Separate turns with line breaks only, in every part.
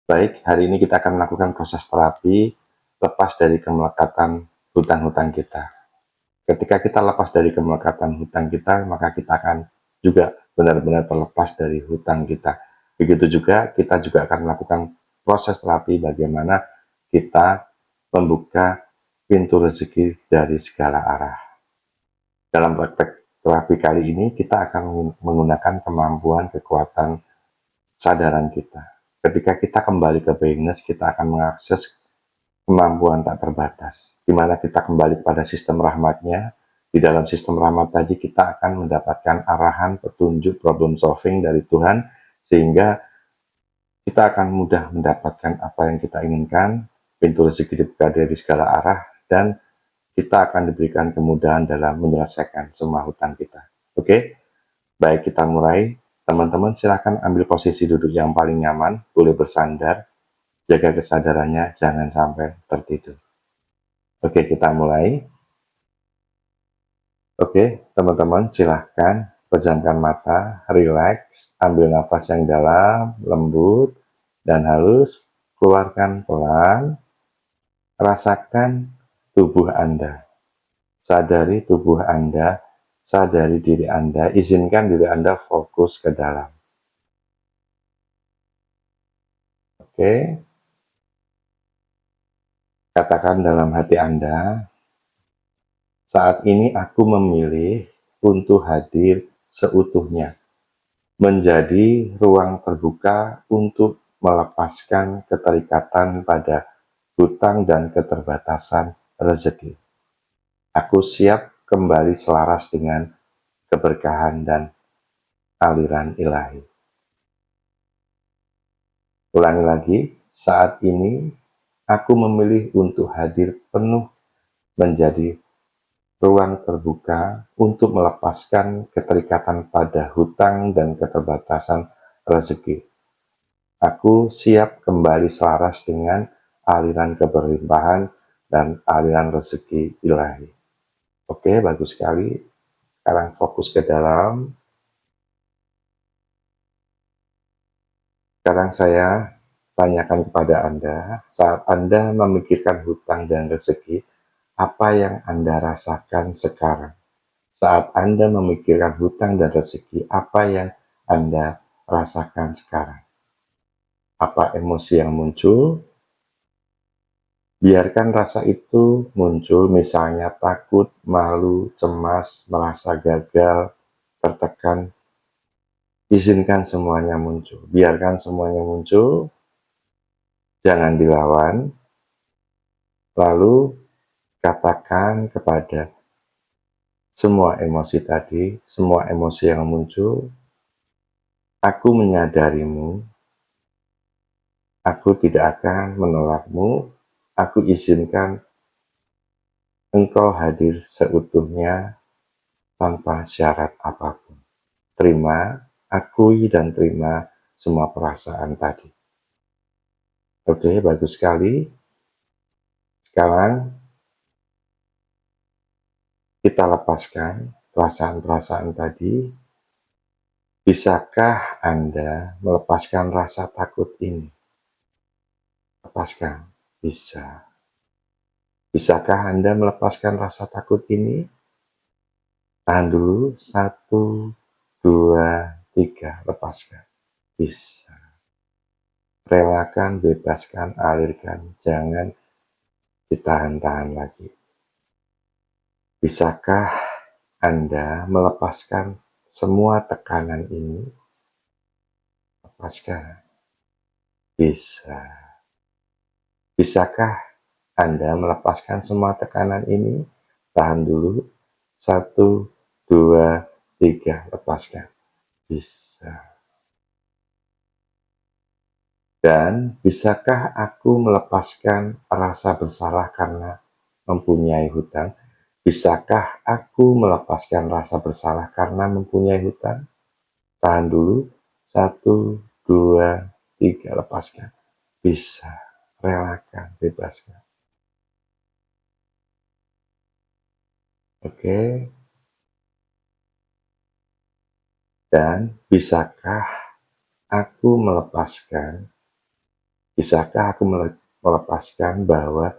Baik, hari ini kita akan melakukan proses terapi lepas dari kemelekatan hutang-hutang kita. Ketika kita lepas dari kemelekatan hutang kita, maka kita akan juga benar-benar terlepas dari hutang kita. Begitu juga kita juga akan melakukan proses terapi bagaimana kita membuka pintu rezeki dari segala arah. Dalam praktek terapi kali ini kita akan menggunakan kemampuan kekuatan sadaran kita. Ketika kita kembali ke beingness, kita akan mengakses kemampuan tak terbatas, di mana kita kembali pada sistem rahmatnya. Di dalam sistem rahmat tadi kita akan mendapatkan arahan, petunjuk, problem solving dari Tuhan, sehingga kita akan mudah mendapatkan apa yang kita inginkan, pintu rezeki dibuka dari segala arah, dan kita akan diberikan kemudahan dalam menyelesaikan semua hutang kita. Oke, baik kita mulai. Teman-teman silahkan ambil posisi duduk yang paling nyaman, boleh bersandar, jaga kesadarannya, jangan sampai tertidur. Oke, kita mulai. Oke, teman-teman silahkan pejamkan mata, rileks, ambil nafas yang dalam, lembut, dan halus, keluarkan pelan, rasakan tubuh Anda, sadari tubuh Anda, sadari diri Anda, izinkan diri Anda fokus ke dalam. Oke, katakan dalam hati Anda, saat ini aku memilih untuk hadir seutuhnya, menjadi ruang terbuka untuk melepaskan keterikatan pada hutang dan keterbatasan rezeki. Aku siap kembali selaras dengan keberkahan dan aliran ilahi. Ulangi lagi, saat ini aku memilih untuk hadir penuh menjadi ruang terbuka untuk melepaskan keterikatan pada hutang dan keterbatasan rezeki. Aku siap kembali selaras dengan aliran keberlimpahan dan aliran rezeki ilahi. Oke, bagus sekali. Sekarang fokus ke dalam. Sekarang saya tanyakan kepada Anda, saat Anda memikirkan hutang dan rezeki, apa yang Anda rasakan sekarang? Saat Anda memikirkan hutang dan rezeki, apa yang Anda rasakan sekarang? Apa emosi yang muncul? Biarkan rasa itu muncul, misalnya takut, malu, cemas, merasa gagal, tertekan. Izinkan semuanya muncul. Biarkan semuanya muncul, jangan dilawan. Lalu katakan kepada semua emosi tadi, semua emosi yang muncul, aku menyadarimu, aku tidak akan menolakmu, aku izinkan engkau hadir seutuhnya tanpa syarat apapun. Terima, akui dan terima semua perasaan tadi. Oke, bagus sekali. Sekarang kita lepaskan perasaan-perasaan tadi. Bisakah Anda melepaskan rasa takut ini? Lepaskan. Bisa. Bisakah Anda melepaskan rasa takut ini? Tahan dulu. 1, 2, 3. Lepaskan. Bisa. Relakan, bebaskan, alirkan. Jangan ditahan-tahan lagi. Bisakah Anda melepaskan semua tekanan ini? Lepaskan. Bisa. Bisakah Anda melepaskan semua tekanan ini? Tahan dulu. 1, 2, 3. Lepaskan. Bisa. Dan bisakah aku melepaskan rasa bersalah karena mempunyai hutang? Bisakah aku melepaskan rasa bersalah karena mempunyai hutang? Tahan dulu. 1, 2, 3. Lepaskan. Bisa. Relakan. Bebaskan. Oke. Dan bisakah aku melepaskan Bisakah aku melepaskan bahwa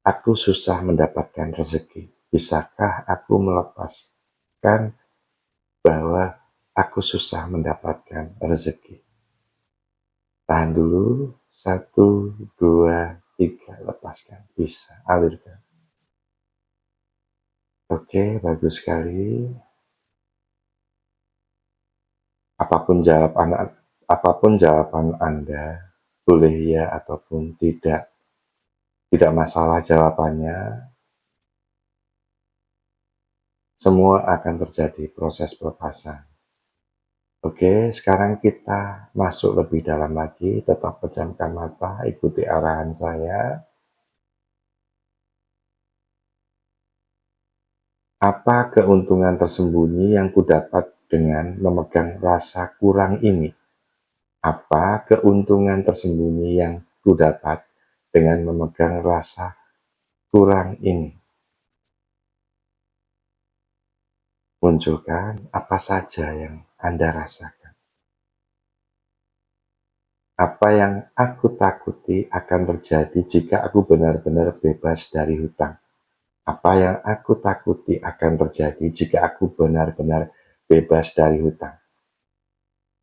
aku susah mendapatkan rezeki? Bisakah aku melepaskan bahwa aku susah mendapatkan rezeki? Tahan dulu, 1, 2, 3, lepaskan, bisa, alirkan. Oke, bagus sekali. Apapun jawaban Anda, boleh ya ataupun tidak masalah jawabannya, semua akan terjadi proses pelepasan. Oke, sekarang kita masuk lebih dalam lagi, tetap pejamkan mata, ikuti arahan saya. Apa keuntungan tersembunyi yang kudapat dengan memegang rasa kurang ini? Apa keuntungan tersembunyi yang kudapat dengan memegang rasa kurang ini? Munculkan apa saja yang Anda rasakan. Apa yang aku takuti akan terjadi jika aku benar-benar bebas dari hutang? Apa yang aku takuti akan terjadi jika aku benar-benar bebas dari hutang?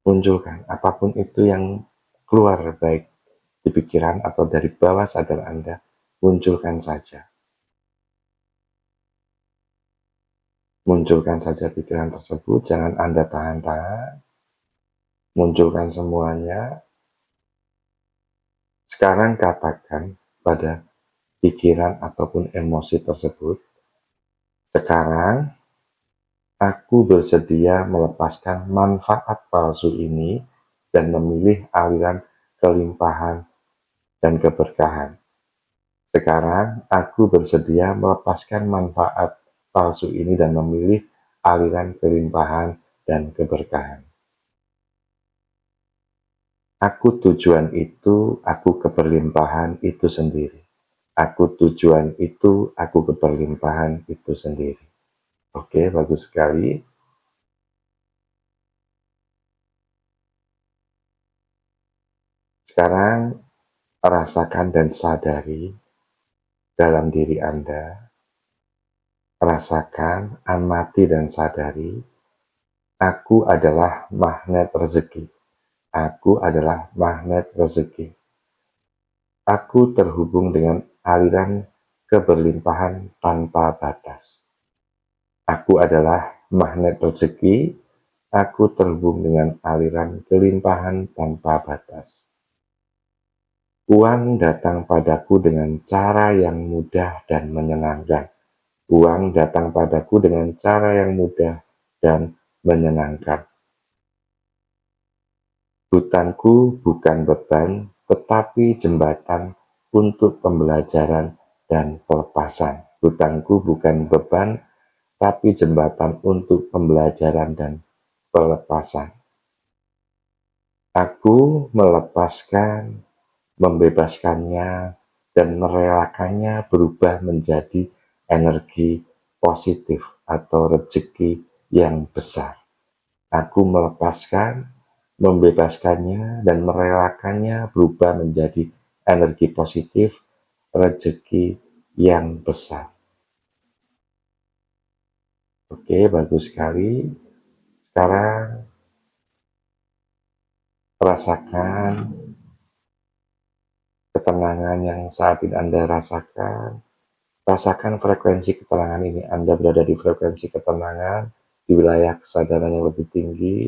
Munculkan apapun itu yang keluar, baik di pikiran atau dari bawah sadar Anda, munculkan saja. Munculkan saja pikiran tersebut, jangan Anda tahan-tahan. Munculkan semuanya. Sekarang katakan pada pikiran ataupun emosi tersebut, sekarang aku bersedia melepaskan manfaat palsu ini dan memilih aliran kelimpahan dan keberkahan. Sekarang aku bersedia melepaskan manfaat palsu ini dan memilih aliran kelimpahan dan keberkahan. Aku tujuan itu, aku keberlimpahan itu sendiri. Aku tujuan itu, aku keberlimpahan itu sendiri. Oke, bagus sekali. Sekarang rasakan dan sadari dalam diri Anda. Rasakan, amati dan sadari, aku adalah magnet rezeki. Aku adalah magnet rezeki. Aku terhubung dengan aliran keberlimpahan tanpa batas. Aku adalah magnet rezeki. Aku terhubung dengan aliran kelimpahan tanpa batas. Uang datang padaku dengan cara yang mudah dan menyenangkan. Uang datang padaku dengan cara yang mudah dan menyenangkan. Hutangku bukan beban, tetapi jembatan untuk pembelajaran dan pelepasan. Hutangku bukan beban, tapi jembatan untuk pembelajaran dan pelepasan. Aku melepaskan, membebaskannya, dan merelakannya berubah menjadi energi positif atau rezeki yang besar. Aku melepaskan, membebaskannya, dan merelakannya berubah menjadi energi positif, rezeki yang besar. Oke, bagus sekali. Sekarang rasakan ketenangan yang saat ini Anda rasakan. Rasakan frekuensi ketenangan ini. Anda berada di frekuensi ketenangan, di wilayah kesadaran yang lebih tinggi,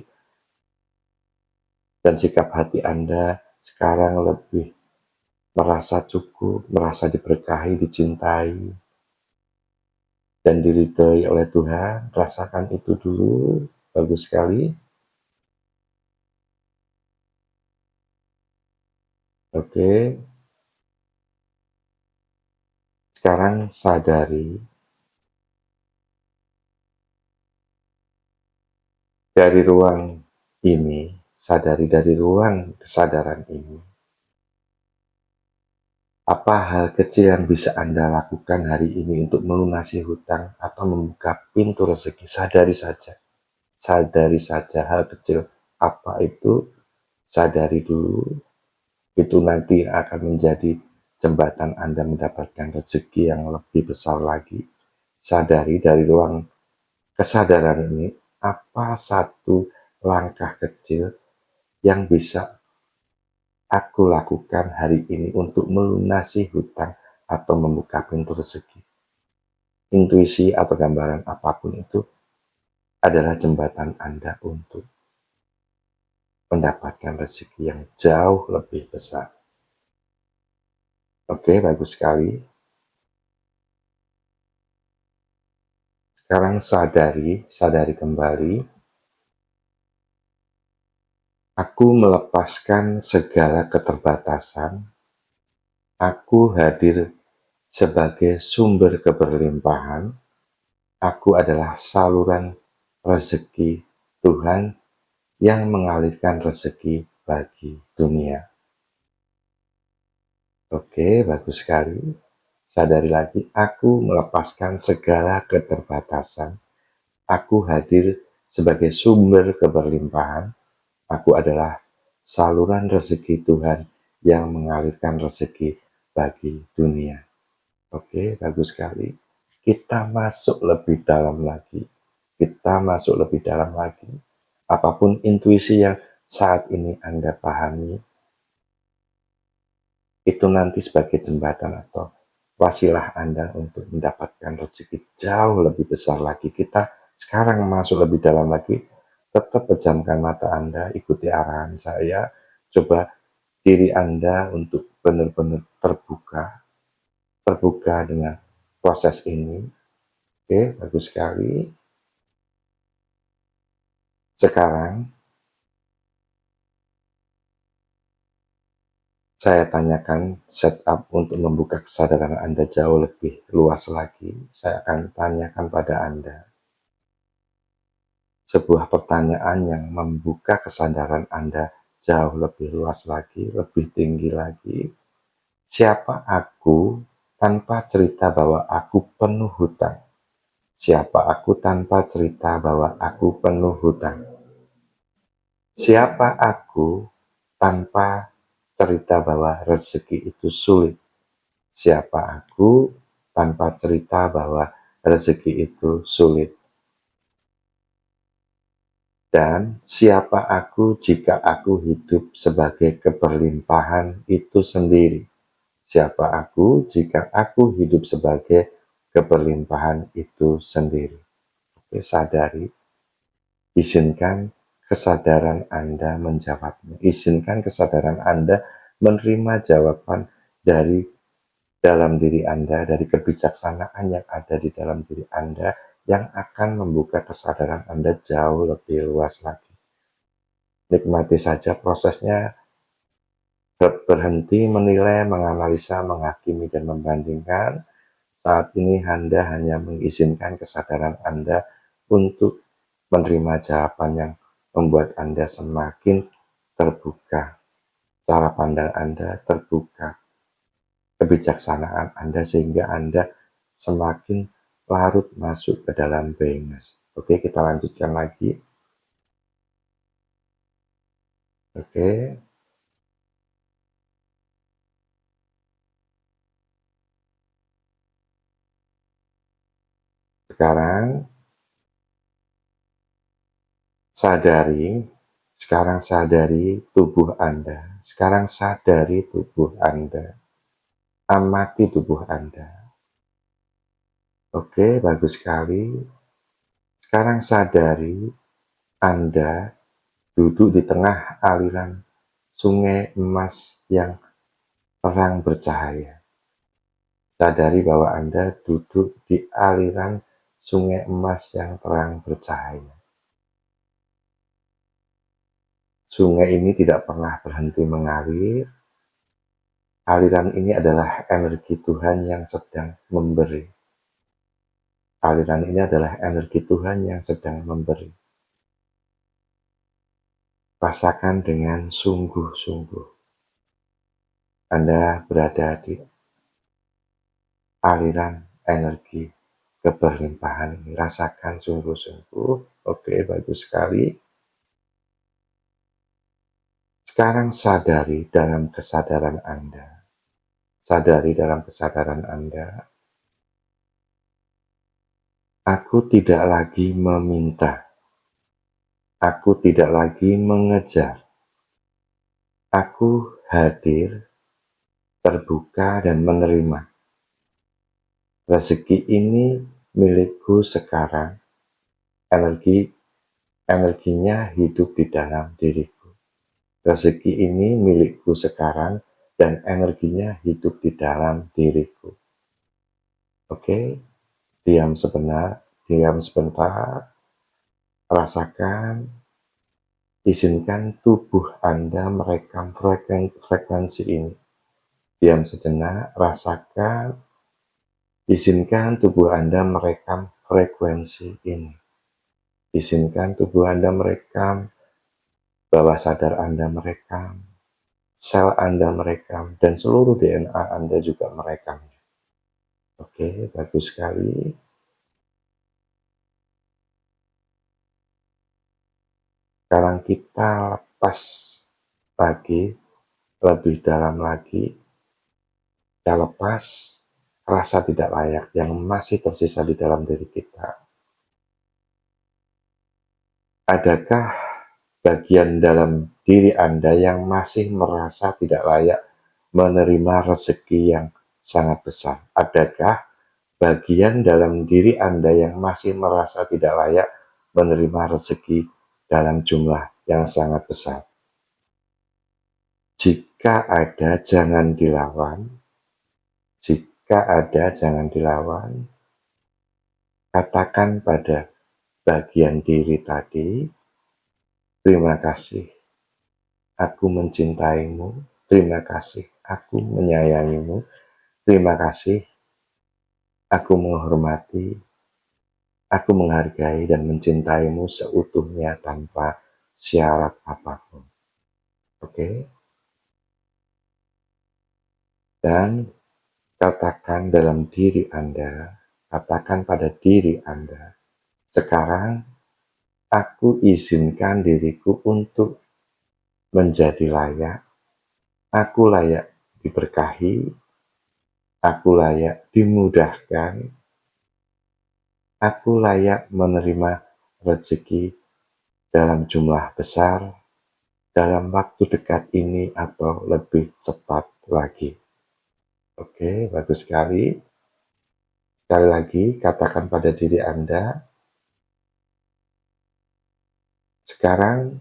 dan sikap hati Anda sekarang lebih merasa cukup, merasa diberkahi, dicintai, dan diridhoi oleh Tuhan. Rasakan itu dulu, bagus sekali. Oke, sekarang sadari dari ruang ini, sadari dari ruang kesadaran ini, apa hal kecil yang bisa Anda lakukan hari ini untuk melunasi hutang atau membuka pintu rezeki? Sadari saja. Sadari saja hal kecil apa itu, sadari dulu, itu nanti akan menjadi jembatan Anda mendapatkan rezeki yang lebih besar lagi. Sadari dari ruang kesadaran ini, apa satu langkah kecil yang bisa aku lakukan hari ini untuk melunasi hutang atau membuka pintu rezeki. Intuisi atau gambaran apapun itu adalah jembatan Anda untuk mendapatkan rezeki yang jauh lebih besar. Oke, bagus sekali. Sekarang sadari kembali. Aku melepaskan segala keterbatasan. Aku hadir sebagai sumber keberlimpahan. Aku adalah saluran rezeki Tuhan yang mengalirkan rezeki bagi dunia. Oke, bagus sekali. Sadari lagi, aku melepaskan segala keterbatasan. Aku hadir sebagai sumber keberlimpahan. Aku adalah saluran rezeki Tuhan yang mengalirkan rezeki bagi dunia. Oke, bagus sekali. Kita masuk lebih dalam lagi. Kita masuk lebih dalam lagi. Apapun intuisi yang saat ini Anda pahami, itu nanti sebagai jembatan atau wasilah Anda untuk mendapatkan rezeki jauh lebih besar lagi. Kita sekarang masuk lebih dalam lagi, tetap pejamkan mata Anda, ikuti arahan saya, coba diri Anda untuk benar-benar terbuka dengan proses ini. Oke, bagus sekali. Sekarang saya tanyakan setup untuk membuka kesadaran Anda jauh lebih luas lagi. Saya akan tanyakan pada Anda sebuah pertanyaan yang membuka kesadaran Anda jauh lebih luas lagi, lebih tinggi lagi. Siapa aku tanpa cerita bahwa aku penuh hutang? Siapa aku tanpa cerita bahwa aku penuh hutang? Siapa aku tanpa cerita bahwa rezeki itu sulit? Siapa aku tanpa cerita bahwa rezeki itu sulit? Dan siapa aku jika aku hidup sebagai keberlimpahan itu sendiri? Siapa aku jika aku hidup sebagai keberlimpahan itu sendiri? Oke, sadari, izinkan kesadaran Anda menjawabnya. Izinkan kesadaran Anda menerima jawaban dari dalam diri Anda, dari kebijaksanaan yang ada di dalam diri Anda, yang akan membuka kesadaran Anda jauh lebih luas lagi. Nikmati saja prosesnya, berhenti menilai, menganalisa, menghakimi, dan membandingkan. Saat ini Anda hanya mengizinkan kesadaran Anda untuk menerima jawaban yang membuat Anda semakin terbuka. Cara pandang Anda terbuka, kebijaksanaan Anda, sehingga Anda semakin larut masuk ke dalam beingness. Oke, kita lanjutkan lagi. Oke, sekarang sadari tubuh Anda. Sekarang sadari tubuh Anda. Amati tubuh Anda. Oke, bagus sekali. Sekarang sadari Anda duduk di tengah aliran sungai emas yang terang bercahaya. Sadari bahwa Anda duduk di aliran sungai emas yang terang bercahaya. Sungai ini tidak pernah berhenti mengalir. Aliran ini adalah energi Tuhan yang sedang memberi. Aliran ini adalah energi Tuhan yang sedang memberi. Rasakan dengan sungguh-sungguh. Anda berada di aliran energi keberlimpahan ini. Rasakan sungguh-sungguh. Oke, bagus sekali. Sekarang sadari dalam kesadaran Anda, sadari dalam kesadaran Anda, aku tidak lagi meminta, aku tidak lagi mengejar, aku hadir, terbuka dan menerima. Rezeki ini milikku sekarang, energinya hidup di dalam diriku. Rezeki ini milikku sekarang dan energinya hidup di dalam diriku. Oke, diam sebentar, rasakan, izinkan tubuh Anda merekam frekuensi ini. Diam sejenak, rasakan, izinkan tubuh Anda merekam frekuensi ini. Izinkan tubuh Anda merekam, bawah sadar Anda merekam, sel Anda merekam, dan seluruh DNA Anda juga merekam. Oke, bagus sekali. Sekarang kita lepas lagi, lebih dalam lagi. Kita lepas rasa tidak layak yang masih tersisa di dalam diri kita. Adakah bagian dalam diri Anda yang masih merasa tidak layak menerima rezeki yang sangat besar? Adakah bagian dalam diri Anda yang masih merasa tidak layak menerima rezeki dalam jumlah yang sangat besar? Jika ada, jangan dilawan. Jika ada, jangan dilawan. Katakan pada bagian diri tadi, terima kasih, aku mencintaimu. Terima kasih, aku menyayangimu. Terima kasih, aku menghormati, aku menghargai dan mencintaimu seutuhnya tanpa syarat apapun. Oke? Dan katakan dalam diri Anda, katakan pada diri Anda, sekarang aku izinkan diriku untuk menjadi layak. Aku layak diberkahi, aku layak dimudahkan, aku layak menerima rezeki dalam jumlah besar, dalam waktu dekat ini atau lebih cepat lagi. Oke, bagus sekali. Sekali lagi, katakan pada diri Anda, sekarang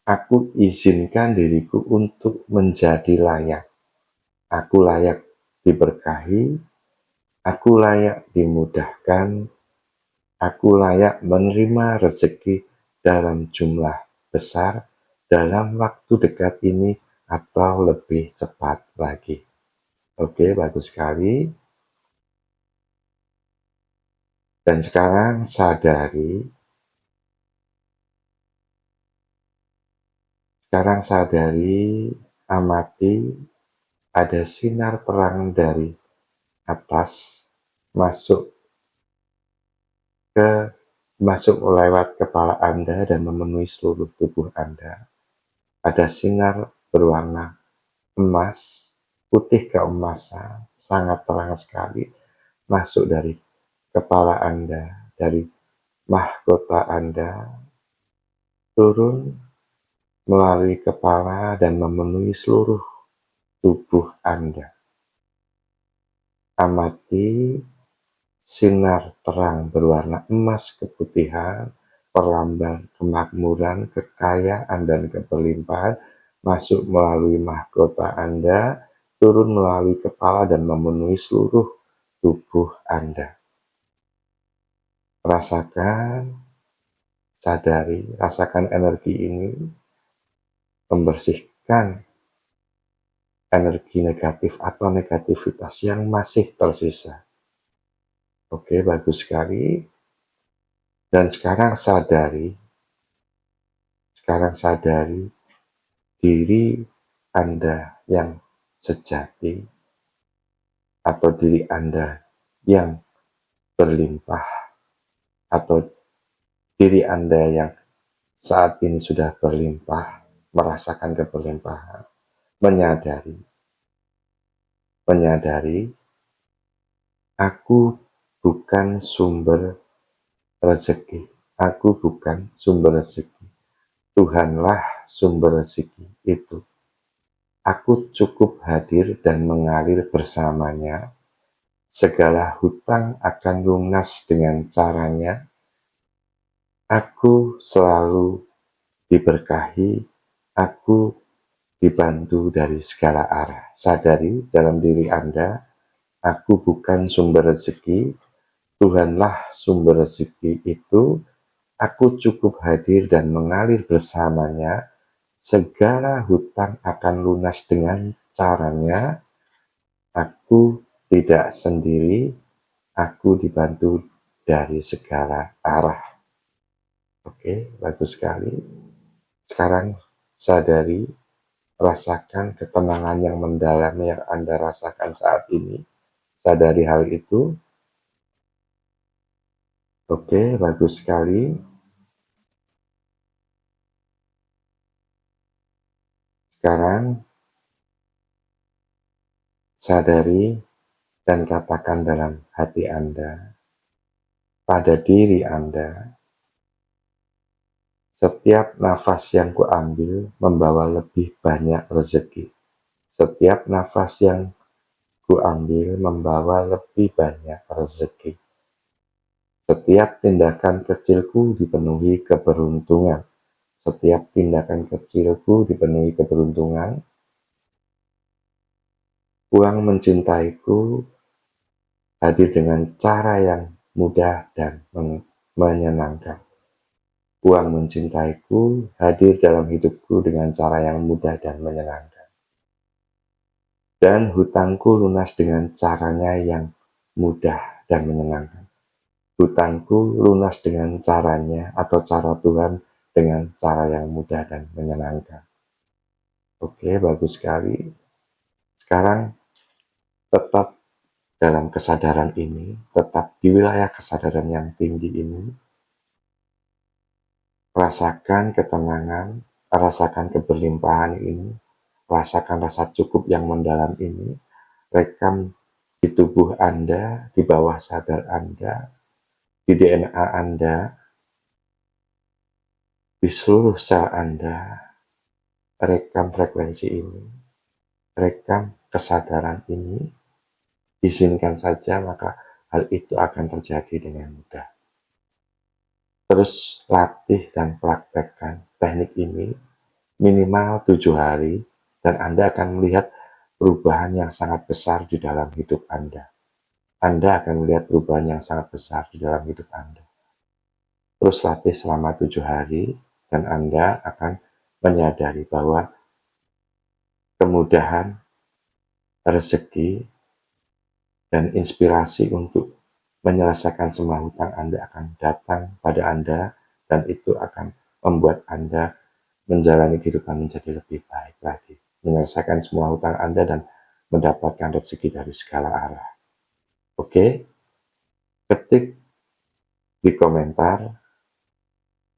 aku izinkan diriku untuk menjadi layak. Aku layak diberkahi, aku layak dimudahkan, aku layak menerima rezeki dalam jumlah besar, dalam waktu dekat ini atau lebih cepat lagi. Oke, bagus sekali. Dan sekarang sadari, amati, ada sinar terang dari atas masuk lewat kepala Anda dan memenuhi seluruh tubuh Anda. Ada sinar berwarna emas, putih keemasan, sangat terang sekali, masuk dari kepala Anda, dari mahkota Anda, turun melalui kepala dan memenuhi seluruh tubuh Anda. Amati sinar terang berwarna emas keputihan, perlambang kemakmuran, kekayaan, dan keberlimpahan masuk melalui mahkota Anda, turun melalui kepala dan memenuhi seluruh tubuh Anda. Rasakan, sadari, rasakan energi ini membersihkan energi negatif atau negativitas yang masih tersisa. Oke, bagus sekali. Dan sekarang sadari diri Anda yang sejati atau diri Anda yang berlimpah atau diri Anda yang saat ini sudah berlimpah. merasakan keberlimpahan, menyadari aku bukan sumber rezeki, aku bukan sumber rezeki, Tuhanlah sumber rezeki itu. Aku cukup hadir dan mengalir bersamanya, segala hutang akan lunas dengan caranya, aku selalu diberkahi, aku dibantu dari segala arah. Sadari dalam diri Anda, aku bukan sumber rezeki, Tuhanlah sumber rezeki itu, aku cukup hadir dan mengalir bersamanya, segala hutang akan lunas dengan caranya, aku tidak sendiri, aku dibantu dari segala arah. Oke, bagus sekali. Sekarang sadari, rasakan ketenangan yang mendalam yang Anda rasakan saat ini. Sadari hal itu. Oke, bagus sekali. Sekarang sadari dan katakan dalam hati Anda, pada diri Anda, setiap nafas yang kuambil membawa lebih banyak rezeki. Setiap nafas yang kuambil membawa lebih banyak rezeki. Setiap tindakan kecilku dipenuhi keberuntungan. Setiap tindakan kecilku dipenuhi keberuntungan. Uang mencintaiku hadir dengan cara yang mudah dan menyenangkan. Uang mencintaiku hadir dalam hidupku dengan cara yang mudah dan menyenangkan. Dan hutangku lunas dengan caranya yang mudah dan menyenangkan. Hutangku lunas dengan caranya atau cara Tuhan dengan cara yang mudah dan menyenangkan. Oke, bagus sekali. Sekarang tetap dalam kesadaran ini, tetap di wilayah kesadaran yang tinggi ini, rasakan ketenangan, rasakan keberlimpahan ini, rasakan rasa cukup yang mendalam ini, rekam di tubuh Anda, di bawah sadar Anda, di DNA Anda, di seluruh sel Anda, rekam frekuensi ini, rekam kesadaran ini, izinkan saja maka hal itu akan terjadi dengan mudah. Terus latih dan praktekkan teknik ini minimal 7 hari dan Anda akan melihat perubahan yang sangat besar di dalam hidup Anda. Anda akan melihat perubahan yang sangat besar di dalam hidup Anda. Terus latih selama 7 hari dan Anda akan menyadari bahwa kemudahan, rezeki, dan inspirasi untuk menyelesaikan semua hutang Anda akan datang pada Anda dan itu akan membuat Anda menjalani kehidupan menjadi lebih baik lagi. Menyelesaikan semua hutang Anda dan mendapatkan rezeki dari segala arah. Oke? Ketik di komentar,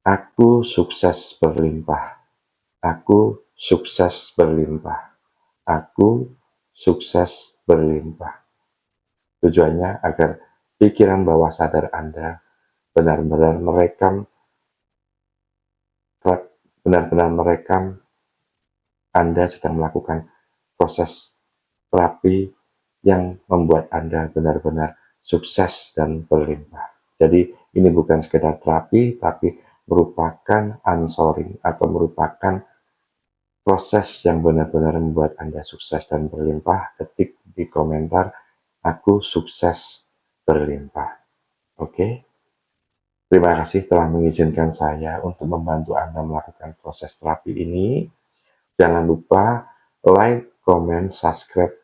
aku sukses berlimpah. Aku sukses berlimpah. Aku sukses berlimpah. Tujuannya agar pikiran bawah sadar Anda benar-benar merekam Anda sedang melakukan proses terapi yang membuat Anda benar-benar sukses dan berlimpah. Jadi ini bukan sekedar terapi, tapi merupakan answering atau merupakan proses yang benar-benar membuat Anda sukses dan berlimpah. Ketik di komentar, aku sukses berlimpah. Oke? Terima kasih telah mengizinkan saya untuk membantu Anda melakukan proses terapi ini. Jangan lupa like, comment, subscribe,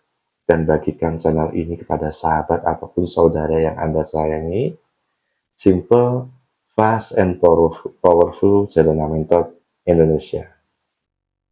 dan bagikan channel ini kepada sahabat ataupun saudara yang Anda sayangi. Simple, fast, and powerful Sedona Mentor Indonesia.